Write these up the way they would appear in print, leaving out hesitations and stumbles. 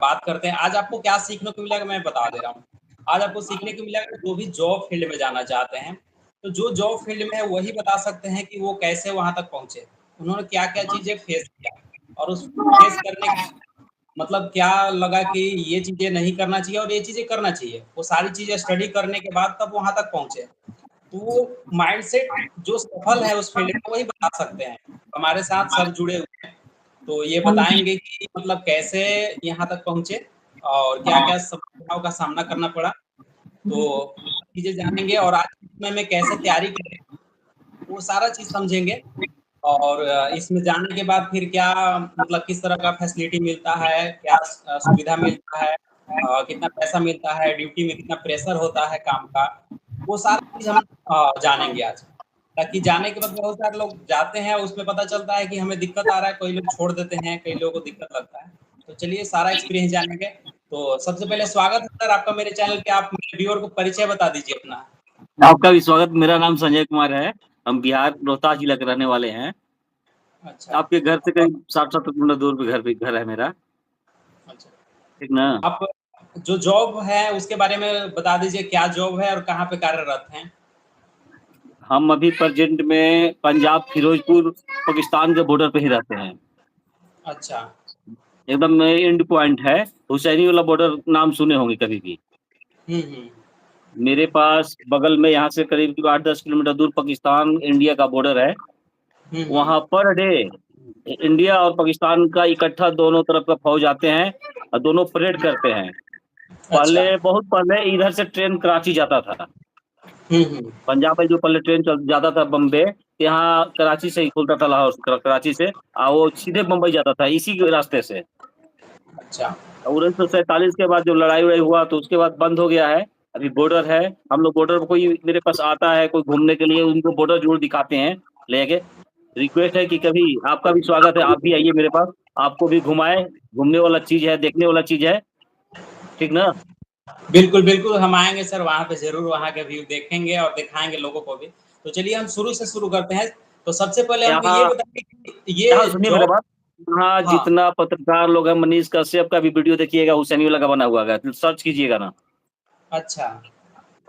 बात करते हैं। आज आपको क्या सीखने को मिलेगा मैं बता दे रहा हूँ। आज आपको सीखने को मिलेगा जो भी जॉब फील्ड में जाना चाहते हैं, तो जो जॉब फील्ड में है वही बता सकते हैं कि वो कैसे वहाँ तक पहुँचे। उन्होंने क्या-क्या चीज़ें फेस किया और उस फेस करने के मतलब क्या लगा कि ये चीज़ें नहीं करना चाहिए और ये चीज़ें करना चाहिए। वो सारी चीज़ें स्टडी करने के बाद तब वहाँ तक पहुँचे। तो वो माइंडसेट जो सफल है उस फील्ड में वही बता सकते हैं। हमारे साथ सर जुड़े हुए हैं, तो ये बताएँगे कि मतलब कैसे यहाँ तक पहुँचे और क्या-क्या समस्याओं का सामना करना पड़ा। तो चीज़ें जानेंगे और आज के समय में कैसे तैयारी करें, वो सारा चीज़ समझेंगे और इसमें जाने के बाद फिर क्या मतलब किस तरह का फैसिलिटी मिलता है, क्या सुविधा मिलता है, कितना पैसा मिलता है, ड्यूटी में कितना प्रेशर होता है काम का, वो सारा चीज़ हम जानेंगे आज। ताकि जाने के बाद बहुत सारे लोग जाते हैं, उसमें पता चलता है कि हमें दिक्कत आ रहा है, कई लोग छोड़ देते हैं, कई लोगों को दिक्कत लगता है। तो चलिए सारा एक्सपीरियंस जानेंगे। तो सबसे पहले स्वागत है सर आपका मेरे चैनल पे, आप मेरे व्यूअर को परिचय बता दीजिए अपना। आपका भी स्वागत। मेरा नाम संजय कुमार है। हम बिहार रोहतास जिला के रहने वाले हैं। अच्छा, आपके घर से करीब 60-70 किलोमीटर दूर पे घर है मेरा, अच्छा। ठीक ना? आप जो जॉब है उसके बारे में बता दीजिए, क्या जॉब है और कहाँ पे कार्यरत हैं? हम अभी प्रेज़ेंट में पंजाब फिरोजपुर पाकिस्तान के बॉर्डर पे ही रहते हैं। अच्छा। एकदम एंड पॉइंट है। हुसैनी वाला बॉर्डर नाम सुने होंगे कभी भी। हुँ। मेरे पास बगल में यहाँ से करीब 8-10 किलोमीटर दूर पाकिस्तान इंडिया का बॉर्डर है। हुँ। वहाँ पर डे इंडिया और पाकिस्तान का इकट्ठा दोनों तरफ का फौज आते हैं और दोनों परेड करते हैं। अच्छा। बहुत पहले इधर से ट्रेन कराची जाता था। हुँ। पंजाब में जो पहले ट्रेन जाता था बम्बे, यहाँ कराची से ही खुलता था, लाहौर कराची से वो सीधे बम्बई जाता था इसी के रास्ते से। अच्छा। 1947 के बाद जो लड़ाई-वड़ाई हुआ तो उसके बाद बंद हो गया है। अभी बॉर्डर है, हम लोग बॉर्डर पे कोई मेरे पास आता है, कोई घूमने के लिए उनको बॉर्डर ज़रूर दिखाते हैं लेके। रिक्वेस्ट है कि कभी आपका भी स्वागत है, आप भी आइए मेरे पास, आपको भी घुमाएँ, घूमने वाला चीज़ है, देखने वाला चीज़ है, ठीक ना? बिल्कुल, बिल्कुल हम आएँगे सर वहाँ पे ज़रूर वहाँ के व्यू देखेंगे और दिखाएँगे लोगों को भी। तो चलिए हम शुरू से शुरू करते हैं। तो सबसे पहले हम ये यहाँ बताइए कि ये यहाँ सुनिए मेरा जॉब बात, यहाँ हाँ, जितना पत्रकार लोग हैं, मनीष कश्यप का भी वीडियो देखिएगा, हुसैनी वाला का बना हुआ है, सर्च कीजिएगा ना। अच्छा।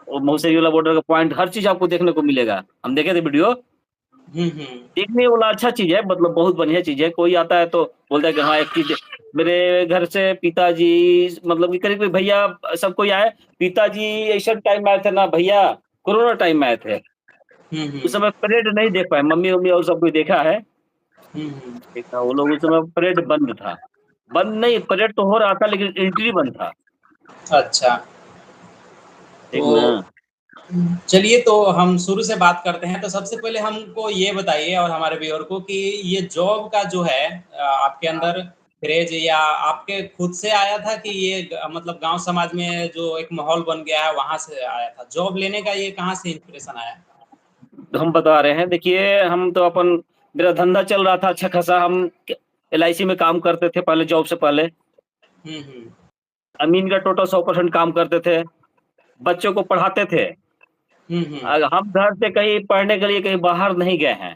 वो हुसैनी वाला बॉर्डर का पॉइंट हर चीज़ आपको देखने को मिलेगा। हम देखे थे वीडियो, हुँ। देखने वाला अच्छा चीज़ है, मतलब बहुत बढ़िया चीज़ है। कोई आता है तो बोलता है कि हाँ, एक चीज़ मेरे घर से पिताजी मतलब कि करीब भैया सब कोई आए, पिताजी ऐसा टाइम में आए थे ना भैया, कोरोना टाइम में आए थे। उस हुँ। समय परेड नहीं देख पाए, मम्मी-वम्मी और सब कोई देखा है। हुँ। ठीक था, वो लोग उस समय परेड बंद था। बंद नहीं, परेड तो हो रहा था लेकिन एंट्री बंद था। अच्छा। ठीक ना? तो चलिए तो हम शुरू से बात करते हैं। तो सबसे पहले हमको ये बताइए और हमारे व्यूअर को कि ये जॉब का जो है आपके अंदर क्रेज़ या आपके खुद से आया था कि ये मतलब गाँव समाज में जो एक माहौल बन गया है वहाँ से आया था? जॉब लेने का ये कहाँ से इंस्पिरेशन आया? तो हम बता रहे हैं, देखिए हम तो मेरा धंधा चल रहा था अच्छा खासा, हम एलआईसी में काम करते थे पहले, जॉब से पहले। हुँ। अमीन का टोटल 100% काम करते थे, बच्चों को पढ़ाते थे। हुँ। हम घर से कहीं पढ़ने के लिए कहीं बाहर नहीं गए हैं,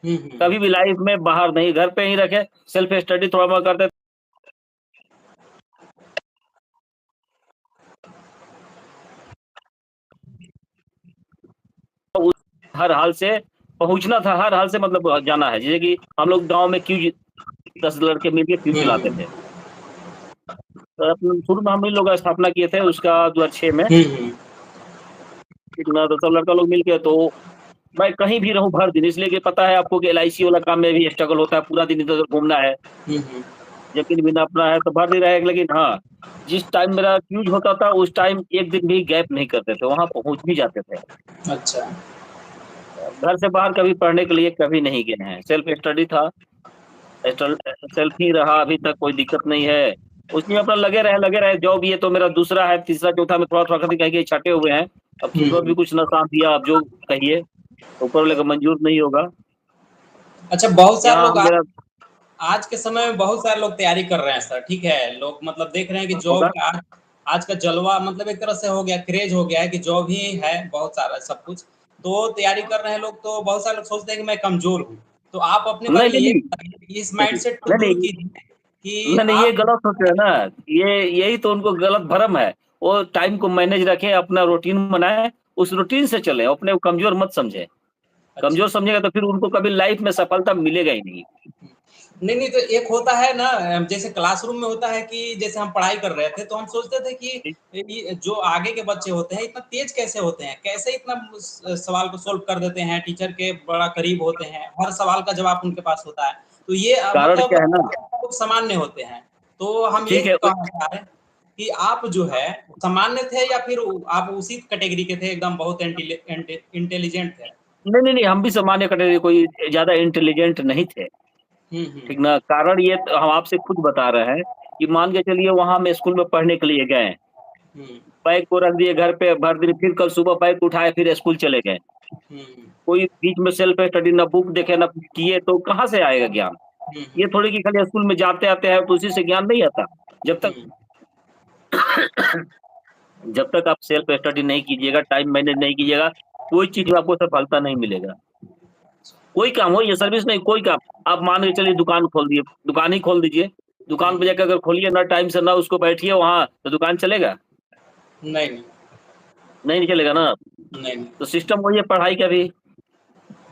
हुँ। कभी भी लाइफ में बाहर नहीं, घर पे ही रखे, सेल्फ स्टडी थोड़ा बहुत करते उस हर हाल से पहुँचना था, हर हाल से मतलब जाना है। जैसे कि हम लोग गाँव में क्यूँ 10 लड़के मिलके क्यूँ चलाते थे। तो शुरू में हम ही लोग स्थापना किए थे उसका 2006 में। हुँ। इतना तो सब लड़का लोग मिलके, तो मैं कहीं भी रहूँ भर दिन, इसलिए कि पता है आपको कि एलआईसी वाला काम में भी स्ट्रगल होता है, पूरा दिन इधर-उधर घूमना है। हुँ। यकीन बिना अपना है तो भर दिन रहेगा, लेकिन हाँ, जिस टाइम मेरा फ्यूज़ होता था उस टाइम एक दिन भी गैप नहीं करते थे, वहाँ पहुँच भी जाते थे। अच्छा। घर से बाहर कभी पढ़ने के लिए कभी नहीं गए हैं, सेल्फ स्टडी था, स्टल सेल्फ ही रहा अभी तक, कोई दिक्कत नहीं है। उसी में अपना लगे रहे, जॉब ये तो मेरा दूसरा है, तीसरा चौथा में थोड़ा-थोड़ा करके कहीं-कहीं छँटे हुए हैं। अब किस्मत भी हुँ। कुछ ना साथ दिया, अब जो कहिए, ऊपर वाले का मंज़ूर नहीं होगा। अच्छा बहुत सारे यहाँ लोग मेरा आज के समय में बहुत सारे लोग तैयारी कर रहे हैं सर, ठीक है? लोग मतलब देख रहे हैं कि जॉब होगा। का आज आज का जलवा मतलब एक तरह से हो गया, क्रेज़ हो गया है कि जॉब ही है बहुत सारा सब कुछ। तो तैयारी कर रहे हैं लोग, तो बहुत सारे लोग सोचते हैं कि मैं कमज़ोर हूँ। तो आप अपने नहीं, बारे में नहीं, ये नहीं। बताइए कि इस नहीं, माइंडसेट को नहीं, दूर नहीं। कीजिए कि नहीं, ये आप गलत सोच है ना, यही तो उनको गलत भ्रम है। वो टाइम को मैनेज रखें, अपना रूटीन बनाएँ, उस रूटीन से चलें, अपने को कमज़ोर मत समझें। अच्छा। कमज़ोर समझेगा तो फिर उनको कभी लाइफ़ में सफलता मिलेगा ही नहीं। नहीं, नहीं, तो एक होता है ना जैसे क्लासरूम में होता है कि जैसे हम पढ़ाई कर रहे थे, तो हम सोचते थे कि जी, ये जो आगे के बच्चे होते हैं, इतना तेज़ कैसे होते हैं? कैसे इतना सवाल को सॉल्व कर देते हैं, टीचर के बड़ा करीब होते हैं, हर सवाल का जवाब उनके पास होता है। तो ये कारण मतलब क्या है ना, लोग सामान्य होते हैं। तो हम ये ठीक है, कहना चाह रहे हैं कि आप जो है सामान्य थे या फिर आप उसी कैटेगरी के थे, एकदम बहुत इंटेलिजेंट थे? नहीं, हम भी सामान्य कैटेगरी, कोई ज़्यादा इंटेलिजेंट नहीं थे, हुँ, हुँ। ठीक ना? कारण ये तो हम आपसे खुद बता रहे हैं कि मान के चलिए वहाँ हम स्कूल में पढ़ने के लिए गए, हुँ, बैग को रख दिए घर पे, भर दिन, फिर कल सुबह बैग उठाए, फिर स्कूल चले गए। हुँ, कोई बीच में सेल्फ स्टडी ना बुक देखे ना कुछ किए तो कहाँ से आएगा ज्ञान? हुँ, ये हुँ, थोड़ी कि खाली स्कूल में जाते-आते हैं तो उसी से ज्ञान नहीं आता। जब तक हुँ। जब तक आप सेल्फ स्टडी नहीं कीजिएगा, टाइम मैनेज नहीं कीजिएगा, कोई चीज़ में आपको सफलता नहीं मिलेगा। कोई काम हो, ये सर्विस नहीं, कोई काम। आप मान के चलिए दुकान खोल दिए, दुकान ही खोल दीजिए। दुकान पे हुँ। जाके अगर खोलिए ना टाइम से, ना उसको बैठिए वहाँ, तो दुकान चलेगा? नहीं, नहीं। नहीं चलेगा ना। नहीं, नहीं। तो सिस्टम वही है पढ़ाई का भी।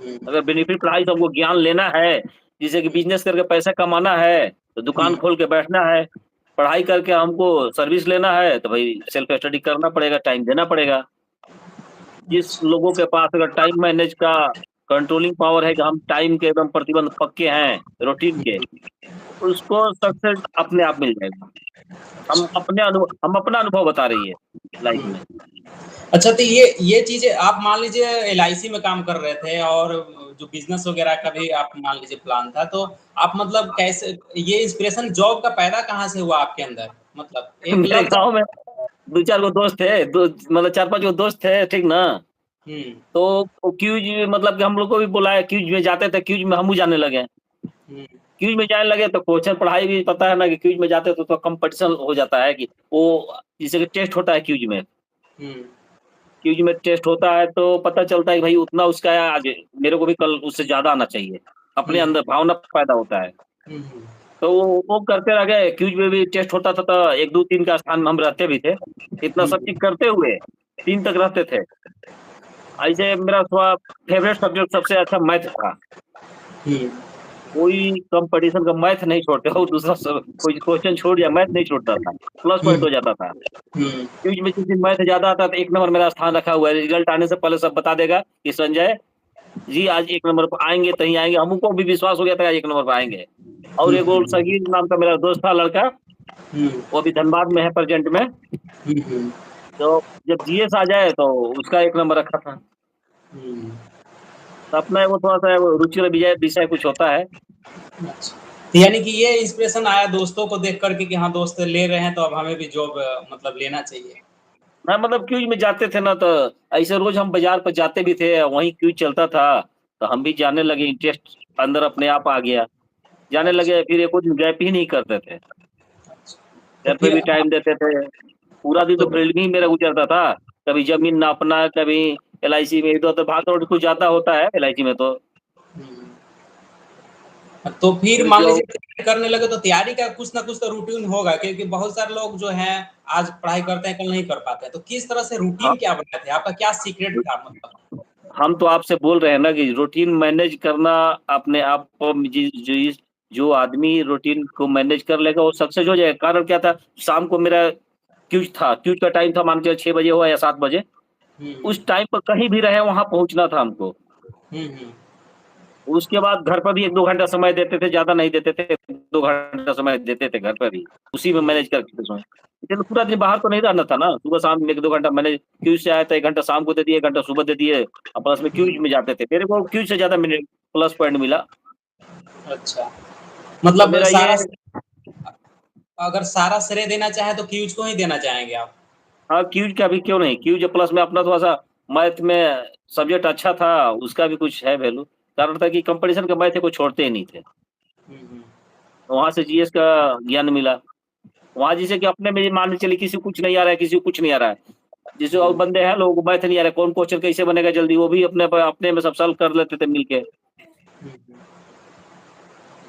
हुँ, अगर बेनिफिट पढ़ाई से हमको ज्ञान लेना है, जिसे कि हुँ, बिज़नेस करके पैसा कमाना है, तो हुँ, दुकान खोल के बैठना है। पढ़ाई करके हमको सर्विस लेना है, तो भई सेल्फ स्टडी करना पड़ेगा, टाइम देना पड़ेगा। जिस अच्छा। लोगों के पास अगर टाइम मैनेज का कंट्रोलिंग पावर है कि हम टाइम के एकदम प्रतिबंध पक्के हैं, रूटीन के, हुँ, उसको सक्सेस अपने आप मिल जाएगा। अच्छा। हम अपना अनुभव बता रही है लाइफ हुँ। में। अच्छा, तो ये चीज़ें आप मान लीजिए एलआईसी में काम कर रहे थे और जो बिज़नेस वग़ैरह का भी आप मान लीजिए प्लान था, तो आप मतलब कैसे ये इंस्पिरेशन जॉब का पैदा कहाँ से हुआ आपके अंदर? मतलब एक मेरे लग गाँव जा में 2-4 गो दोस्त थे, दो मतलब 4-5 गो दोस्त थे, ठीक ना? हुँ, तो वो क्यूज़ मतलब कि हम लोग को भी बुलाया, क्यूज़ में जाते थे, क्यूज़ में हमहू जाने लगे। हुँ, क्यूज़ में जाने लगे तो क्वेश्चन पढ़ाई भी पता है ना कि क्यूज़ में जाते तो कॉम्पिटिशन हो जाता है कि वो जैसे कि टेस्ट होता है क्यूज़ में। हुँ, क्यूज़ में टेस्ट होता है तो पता चलता है कि भाई उतना उसका है आज, मेरे को भी कल उससे ज़्यादा आना चाहिए। अपने हुँ, अंदर भावना पैदा होता है। हुँ, हुँ, तो वो करते रह गए, क्यूज़ में भी टेस्ट होता था तो 1, 2, 3 का स्थान में हम रहते भी थे। इतना हुँ, सब चीज़ करते हुए 3 तक रहते थे। ऐसे मेरा फेवरेट सब्जेक्ट सबसे अच्छा मैथ था। हुँ, कोई कॉम्पिटिशन का मैथ नहीं छोड़ते हो, दूसरा सब कोई क्वेश्चन छूट जाए, मैथ नहीं छूटता था, प्लस हुँ, पॉइंट हो जाता था। हुँ, क्यूज़ में जिस दिन मैथ ज़्यादा आता था 1 नंबर मेरा स्थान रखा हुआ है, रिजल्ट आने से पहले सब बता देगा कि संजय जी आज 1 नंबर पे आएँगे तो ही आएँगे, हमको भी विश्वास हो गया था 1 नंबर पे आएँगे। और हुँ, एक वो हुँ, सहीर नाम का मेरा दोस्त था लड़का, हुँ, वो अभी धनबाद में है प्रेज़ेंट में, हुँ, हुँ, तो जब जीएस आ जाए तो उसका 1 नंबर रखा था। हुँ। तो अपना वो थोड़ा-सा वो रुचि और विजय विषय कुछ होता है। अच्छा। तो यानी कि ये इंस्पिरेशन आया दोस्तों को देख कर के कि हाँ, दोस्त ले रहे हैं तो अब हमें भी जॉब मतलब लेना चाहिए। हाँ, मतलब क्यूज़ में जाते थे ना तो ऐसे रोज़ हम बाज़ार पे जाते भी थे, वहीं क्यूज़ चलता था, तो हम भी जाने लगे, इंटरेस्ट अंदर अपने आप आ गया। जाने अच्छा, लगे फिर 1 दिन गैप ही नहीं करते थे। अच्छा। तो घर पे फिर भी टाइम देते थे। पूरा दिन तो तो फील्ड में ही मेरा गुज़रता था। कभी ज़मीन नापना, कभी एलआईसी में इधर-उधर भाग-दौड़ कुछ ज़्यादा होता है एलआईसी में तो। हुँ। तो फिर फिर मान जो लीजिए तैयारी करने लगे तो तैयारी का कुछ ना कुछ तो रूटीन होगा क्योंकि बहुत सारे लोग जो हैं आज पढ़ाई करते हैं, कल नहीं कर पाते हैं। तो किस तरह से हाँ, रूटीन क्या बनाए थे? आपका क्या सीक्रेट था मतलब? हम तो आपसे बोल रहे हैं ना कि रूटीन मैनेज करना अपने आप को जो आदमी रूटीन को मैनेज कर लेगा वो सक्सेस हो जाएगा। कारण क्या था, शाम को मेरा क्यूज़ था, क्यूज़ का टाइम था मान के 6 बजे हुआ या 7 बजे। हुँ, उस टाइम पर कहीं भी रहे वहाँ पहुँचना था हमको। हुँ, हुँ, उसके बाद घर पर भी 1-2 घंटा समय देते थे, ज़्यादा नहीं देते थे, 1-2 घंटा समय देते थे घर पे भी, उसी में हुँ, मैनेज करके सोएँ। लेकिन पूरा दिन बाहर तो नहीं रहना था ना, सुबह-शाम 1-2 घंटा मैनेज क्यूज़ से आए तो 1 घंटा शाम को दे दिए, 1 घंटा सुबह दे दिए और प्लस में क्यूज़ हुँ। में जाते थे। मेरे को क्यूज़ से ज़्यादा मिले प्लस पॉइंट मिला। अच्छा, तो मतलब मेरा ये अगर सारा श्रेय देना चाहें तो क्यूज़ को ही देना चाहेंगे आप? हाँ, क्यूज़ का भी क्यों नहीं, क्यूज़ प्लस में अपना थोड़ा-सा मैथ में सब्जेक्ट अच्छा था, उसका भी कुछ है वैल्यू। कारण था कि कॉम्पिटिशन का मैथ को छोड़ते ही नहीं थे। हुँ, हुँ, वहाँ से जीएस का ज्ञान मिला। वहाँ जैसे कि अपने में ये मान के चलिए किसी को कुछ नहीं आ रहा है, किसी को कुछ नहीं आ रहा है। जैसे और हुँ, बंदे हैं, लोगों को मैथ नहीं आ रहा है, कौन क्वेश्चन कैसे बनेगा जल्दी, वो भी अपने में सब सॉल्व कर लेते थे मिल के। हुँ, हुँ।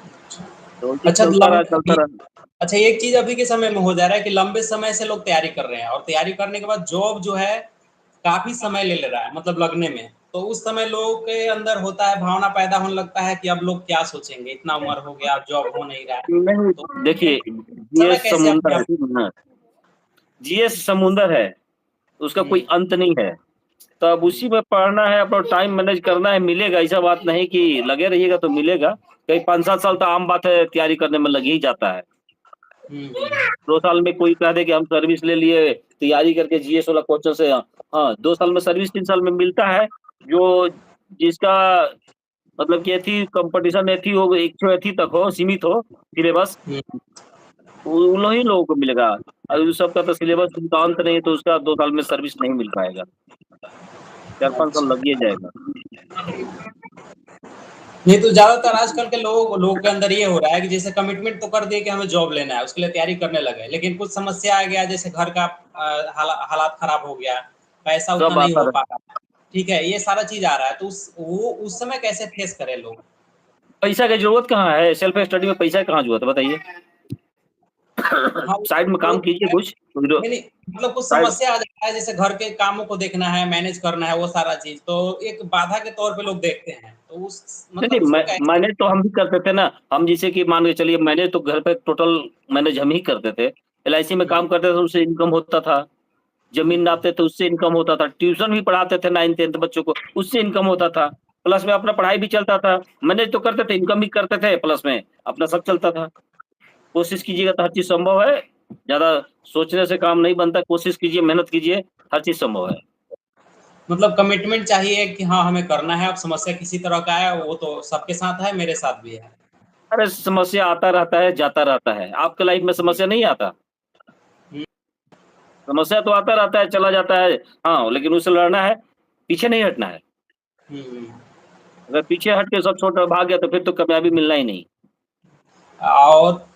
अच्छा। तो चीज अच्छा चलता रहा, चलता रहा। अच्छा एक चीज अभी के समय में हो जा रहा है कि लंबे समय से लोग तैयारी कर रहे हैं और तैयारी करने के बाद जॉब जो है काफी समय ले रहा है मतलब लगने में। तो उस समय लोगों के अंदर होता है भावना पैदा होने लगता है कि अब लोग क्या सोचेंगे, इतना उम्र हो गया अब जॉब हो नहीं रहा है। नहीं, तो देखिए समय जीएस कैसे अपने समुंदर है, आप। ठीक है ना? जीएस समुंदर है, उसका कोई हम्म अंत नहीं है। तो अब उसी में पढ़ना है, अपना टाइम मैनेज करना है, मिलेगा। ऐसा बात नहीं कि लगे रहिएगा तो मिलेगा। कई 5-7 साल तो आम बात है, तैयारी करने में लग ही जाता है। हम्म 2 साल में कोई कह दे कि हम सर्विस ले लिए, तैयारी करके जीएस वाला क्वेश्चन से, हाँ, 2 साल में सर्विस, 3 साल में मिलता है। जो जिसका मतलब कि एथी कॉम्पिटिशन एथी हो, एक ठो एथी तक हो, सीमित हो सिलेबस, हम्म, उन ही लोगों को मिलेगा। और उस सबका तो सिलेबस का अंत नहीं, तो उसका 2 साल में सर्विस नहीं मिल पाएगा। 4-5 साल अच्छा। लग ही जाएगा। नहीं तो ज्यादातर आजकल के लोगों के अंदर ये हो रहा है कि जैसे कमिटमेंट तो कर दिए कि हमें जॉब लेना है, उसके लिए तैयारी करने लगे, लेकिन कुछ समस्या आ गया, जैसे घर का हालात खराब हो गया, पैसा उतना सब नहीं आता हो रहे। पा रहा। ठीक है, ये सारा चीज आ रहा है, तो उस समय कैसे फेस करें लोग। पैसा की जरूरत कहाँ है? सेल्फ स्टडी में पैसा की कहाँ जरूरत है, बताइए? हाँ साइड में वो काम कीजिए कुछ। नहीं नहीं, मतलब कुछ साइड समस्या आ जाता है, जैसे घर के कामों को देखना है, मैनेज करना है, वो सारा चीज तो एक बाधा के तौर पे लोग देखते हैं, तो उस नहीं, मतलब नहीं, उसको कैसे। मैनेज तो हम भी करते थे ना। हम जैसे कि मान के चलिए, मैनेज तो घर पे टोटल मैनेज हम ही करते थे। एलआईसी में हम्म काम करते थे, उससे इनकम होता था। जमीन हम्म नापते थे, उससे इनकम होता था। ट्यूशन भी पढ़ाते थे 9th-10th बच्चों को, उससे इनकम होता था। प्लस में अपना पढ़ाई भी चलता था। मैनेज तो करते थे, इनकम भी करते थे, प्लस में अपना सब चलता था। कोशिश कीजिएगा तो हर चीज संभव है। ज्यादा सोचने से काम नहीं बनता। कोशिश कीजिए, मेहनत कीजिए, हर चीज संभव है। मतलब कमिटमेंट चाहिए कि हाँ हमें करना है, अब समस्या किसी तरह का है वो तो सबके साथ है, मेरे साथ भी है। अरे समस्या आता रहता है, जाता रहता है। आपके लाइफ में समस्या नहीं आता? हम्म समस्या तो आता रहता है, चला जाता है। हाँ, लेकिन उससे लड़ना है, पीछे नहीं हटना है। हम्म। अगर पीछे हट के सब छोड़ भाग गया तो फिर तो कामयाबी मिलना ही नहीं। और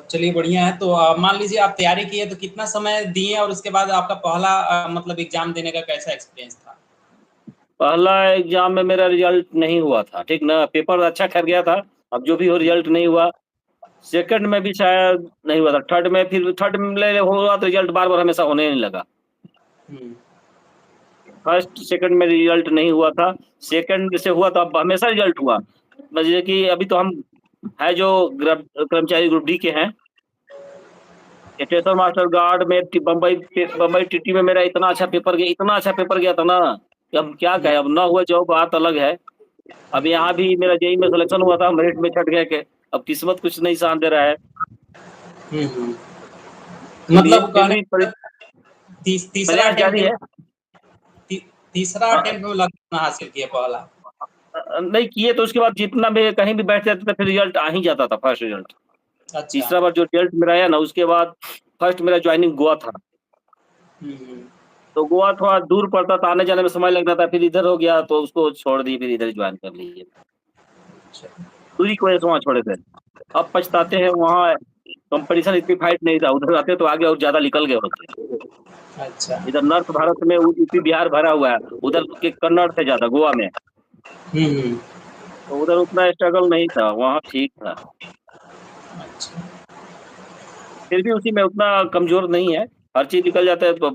चलिए बढ़िया है, तो मान लीजिए आप तैयारी किए तो कितना समय दिए और उसके बाद आपका पहला मतलब एग्जाम देने का कैसा एक्सपीरियंस था। पहला एग्जाम में मेरा रिजल्ट नहीं हुआ था, ठीक ना? पेपर अच्छा कर गया था। अब जो भी हो, हम्म रिजल्ट नहीं हुआ। सेकंड में भी शायद नहीं हुआ था। थर्ड में हुआ तो रिजल्ट बार बार हमेशा होने नहीं लगा। हम्म फर्स्ट सेकंड में रिजल्ट नहीं हुआ था। सेकंड से हुआ तो अब हमेशा रिजल्ट हुआ। बस ये कि अभी तो हम है जो कर्मचारी ग्रुप डी के हैं। स्टेशन मास्टर गार्ड में बम्बई टीटी में मेरा इतना अच्छा पेपर गया, इतना अच्छा पेपर गया था ना कि हम क्या हम्म कहें। अब ना हुआ जो बात अलग है। अब यहाँ भी मेरा जेई में सिलेक्शन हुआ था, मेरिट में छट गया के। अब किस्मत कुछ नहीं साथ दे रहा है। हम्म। फिर मतलब फिर कहने भी का मतलब तीसरा प्रयास अटेम्प्ट जारी में है। तीसरा हाँ, अटेम्प्ट में लगना हासिल किया पहला। नहीं किए तो उसके बाद जितना भी कहीं भी बैठ जाते थे, फिर रिजल्ट आ ही जाता था, फर्स्ट रिजल्ट। अच्छा। तीसरा बार जो रिजल्ट मेरा आया ना, उसके बाद फर्स्ट मेरा ज्वाइनिंग गोवा था। हम्म। तो गोवा थोड़ा दूर पड़ता था, आने जाने में समय लगता था। फिर इधर हो गया तो उसको छोड़ दिए, फिर इधर ज्वाइन कर लीजिए। अच्छा दूरी की वजह से वहाँ छोड़े थे। अब पछताते हैं, वहाँ कंपटीशन इतनी फाइट नहीं था। उधर आते तो आगे और ज्यादा निकल गए होते। अच्छा। इधर नॉर्थ भारत में यूपी बिहार भरा हुआ है, उधर के कन्नड़ थे ज्यादा गोवा में। हम्म। तो उधर उतना स्ट्रगल नहीं था, वहाँ ठीक था। अच्छा। फिर भी उसी में उतना कमजोर नहीं है। हर चीज निकल जाता है तो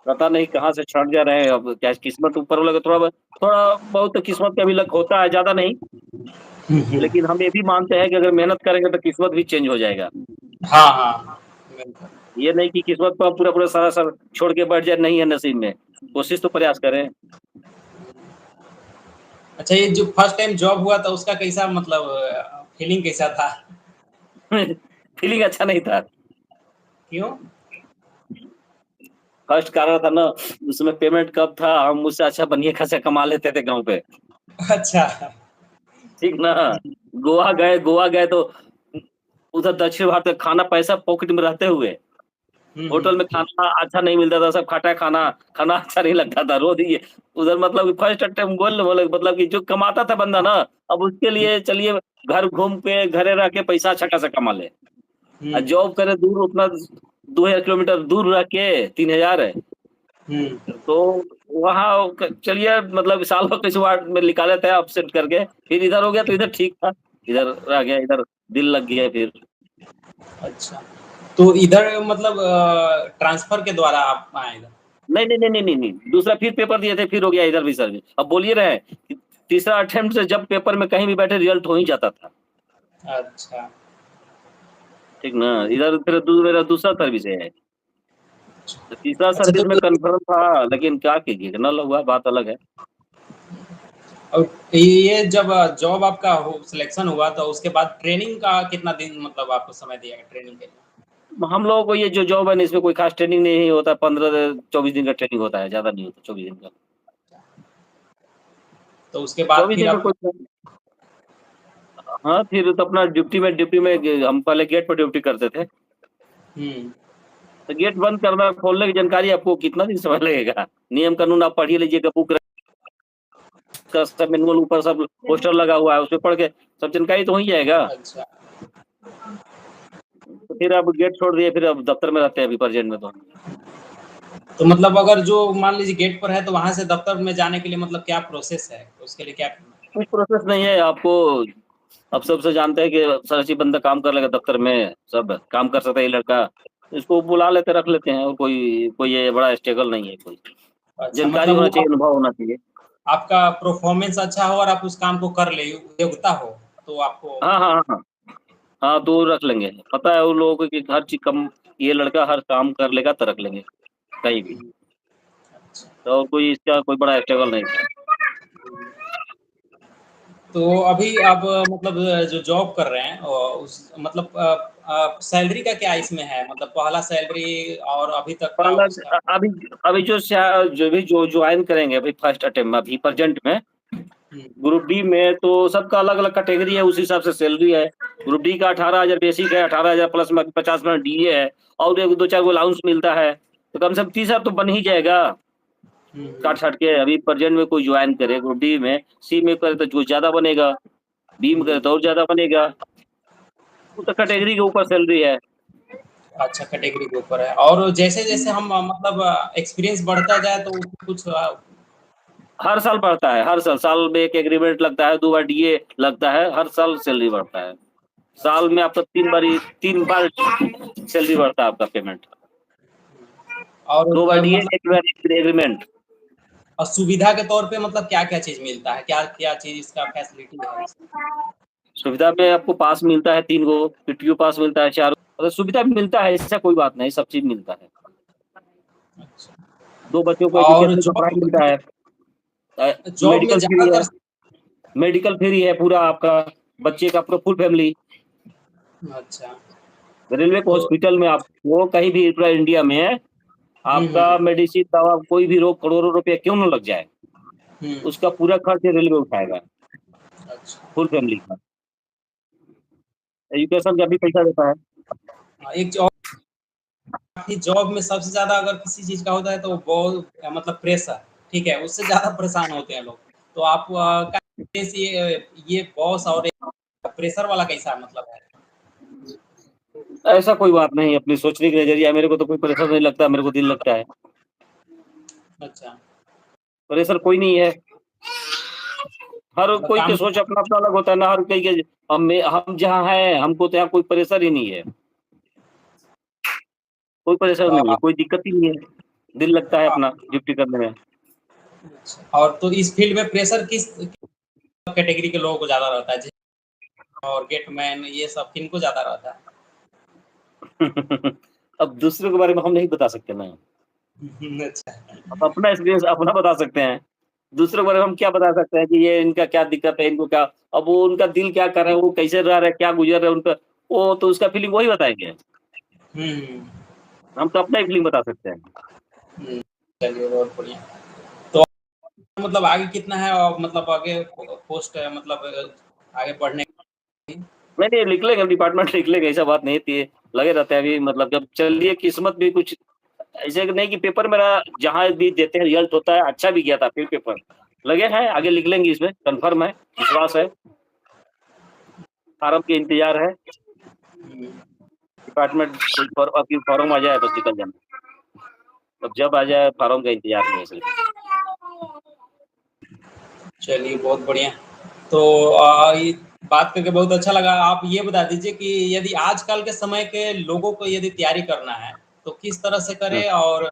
पता नहीं कहाँ से छट जा रहे हैं। अब क्या किस्मत ऊपर वाला का थोड़ा बहुत तो किस्मत का भी लक होता है, ज्यादा नहीं। हम्म। लेकिन हम ये भी मानते हैं कि अगर मेहनत करेंगे तो किस्मत भी चेंज हो जाएगा। हाँ हाँ बिल्कुल। ये नहीं कि किस्मत पर पूरा पूरा सारा सब छोड़ के बैठ जाए, नहीं है नसीब में। कोशिश तो प्रयास करें। अच्छा ये जो फर्स्ट टाइम जॉब हुआ था उसका कैसा मतलब फीलिंग कैसा था। फीलिंग अच्छा नहीं था। क्यों। फर्स्ट कारण था ना, उसमें पेमेंट कब था, हम मुझसे अच्छा बढ़िया खासा कमा लेते थे गाँव पे। अच्छा। ठीक ना? गोवा गए तो उधर दक्षिण भारत का खाना, पैसा पॉकेट में रहते हुए होटल में हम्म। खाना अच्छा नहीं मिलता था। सब खटा खाना, खाना अच्छा नहीं लगता था रोज ये। उधर मतलब फर्स्ट अटेम्प्ट बोले मतलब कि जो कमाता था बंदा ना, अब उसके लिए चलिए घर घूम के, घरे रह के पैसा अच्छा खासा कमा ले। और हम्म जॉब करे दूर, उतना 2000 किलोमीटर दूर रह के 3000 है। हम्म। तो वहाँ चलिए मतलब साल भर किसी वार्ड में निकाले थे अपसेट करके। फिर इधर हो गया तो इधर ठीक था, इधर रह गया इधर। दिल लग गया फिर। अच्छा, तो इधर मतलब ट्रांसफर के द्वारा आप आए इधर? नहीं, नहीं, नहीं, नहीं, नहीं, नहीं, दूसरा फिर पेपर दिए थे, फिर हो गया इधर भी सर्विस। अब बोलिए रहे कि तीसरा अटेम्प्ट से जब पेपर में कहीं भी बैठे रिजल्ट हो ही जाता था। अच्छा। ठीक ना? इधर फिर मेरा दूसरा सर्विस है। तो तीसरा अच्छा, सर्विस में कन्फर्म था, लेकिन क्या कीजिए, नल हुआ, बात अलग है। और ये जब जॉब आपका सिलेक्शन हुआ तो उसके बाद ट्रेनिंग का कितना दिन मतलब आपको समय दिया गया ट्रेनिंग के लिए? हम लोगों को ये जो जॉब है ना, इसमें कोई खास ट्रेनिंग नहीं होता, 15 से 24 दिन का ट्रेनिंग होता है, ज़्यादा नहीं होता 24 दिन का। तो उसके बाद 24 फिर दिन में आप? कोई हाँ, फिर तो अपना ड्यूटी में हम पहले गेट पर ड्यूटी करते थे। हुँ। तो गेट बंद करना, खोलने की जानकारी आपको कितना दिन समय लगेगा? नियम कानून आप पढ़ ही लीजिएगा, बुक का सब मैनुअल ऊपर सब पोस्टर लगा हुआ है, उसपे पढ़ के सब जानकारी तो हो ही जाएगा। अच्छा। तो फिर आप गेट छोड़ दिए, फिर अब दफ्तर में रहते हैं अभी प्रेजेंट में तो। तो मतलब अगर जो मान लीजिए गेट पर है तो वहाँ से दफ्तर में जाने के लिए मतलब क्या प्रोसेस है? उसके लिए क्या करना है? कुछ प्रोसेस नहीं है आपको। अब सबसे जानते हैं कि सरसी बंदा काम कर लेगा दफ्तर में, सब काम कर सकता है ये लड़का, इसको बुला लेते, रख लेते हैं, और कोई कोई ये बड़ा स्ट्रगल नहीं है कोई। अच्छा, जानकारी मतलब होना वो चाहिए, अनुभव होना चाहिए। आपका परफॉर्मेंस अच्छा हो और आप उस काम को कर ले योग्यता हो, तो आपको? हाँ, हाँ, हाँ, हाँ। हाँ, तो रख लेंगे। पता है उन लोगों को कि हर चीज़ कम, ये लड़का हर काम कर लेगा तो रख लेंगे, कहीं भी। अच्छा। तो कोई इसका कोई बड़ा स्ट्रगल नहीं था। तो अभी आप मतलब जो जॉब कर रहे हैं उस मतलब सैलरी का क्या इसमें है? मतलब पहला सैलरी और अभी तक का पहला उसका? अभी अभी जो जॉइन करेंगे अभी फर्स्ट अटेम्प्ट अभी प्रेजेंट में, हुँ। ग्रुप डी में तो सबका अलग-अलग कैटेगरी है, उस हिसाब से सैलरी है। ग्रुप डी का 18,000 बेसिक है, 18,000 प्लस में 50 में डीए है, और एक 2-4 को अलाउंस मिलता है, तो कम से कम 30,000 तो बन ही जाएगा। हुँ, हुँ। काट-छाट के अभी प्रेजेंट में कोई जॉइन करे ग्रुप डी में, सी में करे तो कुछ ज़्यादा बनेगा, बी में करे हुँ। तो और ज़्यादा बनेगा। वो तो कैटेगरी के ऊपर सैलरी है। अच्छा, कैटेगरी के ऊपर है और जैसे-जैसे हम मतलब एक्सपीरियंस बढ़ता जाए तो उसमें कुछ हर साल बढ़ता है, हर साल, साल में एक एग्रीमेंट लगता है, 2 बार डीए लगता है, हर साल सैलरी बढ़ता है। साल में आपका 3 बार सैलरी बढ़ता है आपका पेमेंट। और 2 बार डीए, मतलब 1 बार एग्रीमेंट। और सुविधा के तौर पे मतलब क्या-क्या चीज़ मिलता है? क्या-क्या चीज़ इसका फैसिलिटी है इसमें? सुविधा में आपको पास मिलता है 3 गो, पीटीओ पास मिलता है 4, मतलब सुविधा मिलता है, ऐसा कोई बात नहीं, सब चीज़ मिलता है। अच्छा। 2 बच्चों को और एजुकेशन का पढ़ाई मिलता है। जॉब में मेडिकल फ्री है, ज़्यादातर? मेडिकल फ्री है पूरा आपका, बच्चे का पूरा फुल फैमिली। अच्छा। रेलवे के तो हॉस्पिटल में आप वो कहीं भी पूरा इंडिया में हुँ, आपका हुँ, मेडिसिन, दवा, कोई भी रोग करोड़ों रुपए क्यों ना लग जाए, हुँ। उसका पूरा खर्च रेलवे उठाएगा, अच्छा। फुल फैमिली का। एजुकेशन का भी पैसा देता है। हाँ, एक जॉब कि जॉब में सबसे ज़्यादा अगर किसी चीज़ का होता है तो बहुत मतलब प्रेशर, ठीक है? उससे ज़्यादा परेशान होते हैं लोग। तो आप कैसे ये बॉस और प्रेशर वाला कैसा मतलब है? ऐसा कोई बात नहीं, अपनी सोचने का नज़रिया है, मेरे को तो कोई प्रेशर नहीं लगता, मेरे को दिल लगता है। अच्छा, प्रेशर कोई नहीं है। हर मतलब कोई की काम सोच अपना-अपना अलग होता है ना, हर कोई के हम जहाँ हैं, हमको तो यहाँ कोई प्रेशर ही नहीं है। कोई प्रेशर नहीं है, अ, कोई दिक्कत ही नहीं है। दिल लगता है अपना ड्यूटी करने में। अच्छा और तो इस फील्ड में प्रेशर किस कैटेगरी के लोगों को ज़्यादा रहता है? और गेटमैन ये सब किनको ज़्यादा रहता है? अब दूसरों के बारे में हम नहीं बता सकते ना। अच्छा। अब अपना एक्सपीरियंस अपना बता सकते हैं। दूसरों के बारे में हम क्या बता सकते हैं कि ये इनका क्या दिक्कत है, इनको क्या, अब वो उनका दिल क्या कर रहा है, वो कैसे रह रहे हैं, क्या गुज़र रहे हैं उनका, वो तो उसका फीलिंग वही बताएँगे। हुँ, हम तो अपना ही फीलिंग बता सकते हैं। हुँ। चलिए बहुत बढ़िया। तो मतलब आगे कितना है और मतलब आगे पोस्ट है मतलब आगे बढ़ने की? नहीं, नहीं, लिख लेंगे डिपार्टमेंट लिख लेंगे, ऐसा बात नहीं थी। लगे रहते हैं अभी, मतलब जब चलिए किस्मत भी कुछ ऐसे नहीं कि पेपर मेरा जहाँ भी देते हैं रिजल्ट होता है, अच्छा भी गया था फिर पेपर। लगे हैं आगे लिख लेंगे, इसमें कन्फर्म है, विश्वास है, फार्म के इंतज़ार है। हुँ। डिपार्टमेंट कोई आपकी फॉर्म आ जाए बस निकल जाना। अब जब आ जाए फॉर्म का इंतज़ार नहीं है सिर्फ। चलिए बहुत बढ़िया। तो ये बात करके बहुत अच्छा लगा। आप ये बता दीजिए कि यदि आजकल के समय के लोगों को यदि तैयारी करना है, तो किस तरह से हाँ। करें? और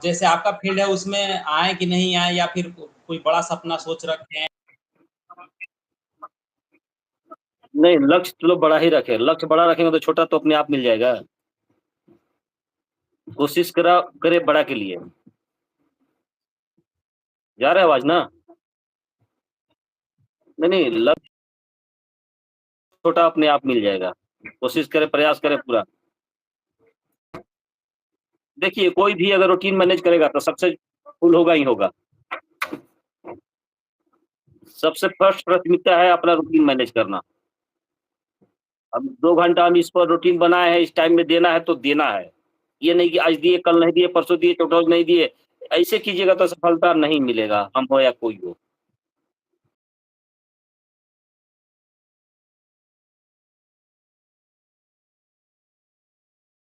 जैसे आपका फ़ील्ड है उसमें आएँ कि नहीं आएँ, या फिर कोई बड़ा सपना सोच रखे हैं? नहीं, लक्ष्य तो लोग बड़ा ही रखें, लक्ष्य बड़ा रखेंगे तो छोटा तो अपने आप मिल जाएगा। कोशिश करे बड़ा के लिए। जा रहा है आवाज़ ना? नहीं, लक्ष्य छोटा अपने आप मिल जाएगा। कोशिश करें, प्रयास करें पूरा। देखिए, कोई भी अगर रूटीन मैनेज करेगा तो सक्सेसफुल होगा ही होगा। सबसे फर्स्ट प्राथमिकता है अपना रूटीन मैनेज करना। अब 2 घंटा हम इस पर रूटीन बनाए हैं, इस टाइम में देना है तो देना है। ये नहीं कि आज दिए, कल नहीं दिए, परसों दिए, चौथा नहीं दिए। ऐसे कीजिएगा तो सफलता नहीं मिलेगा, हम हो या कोई हो।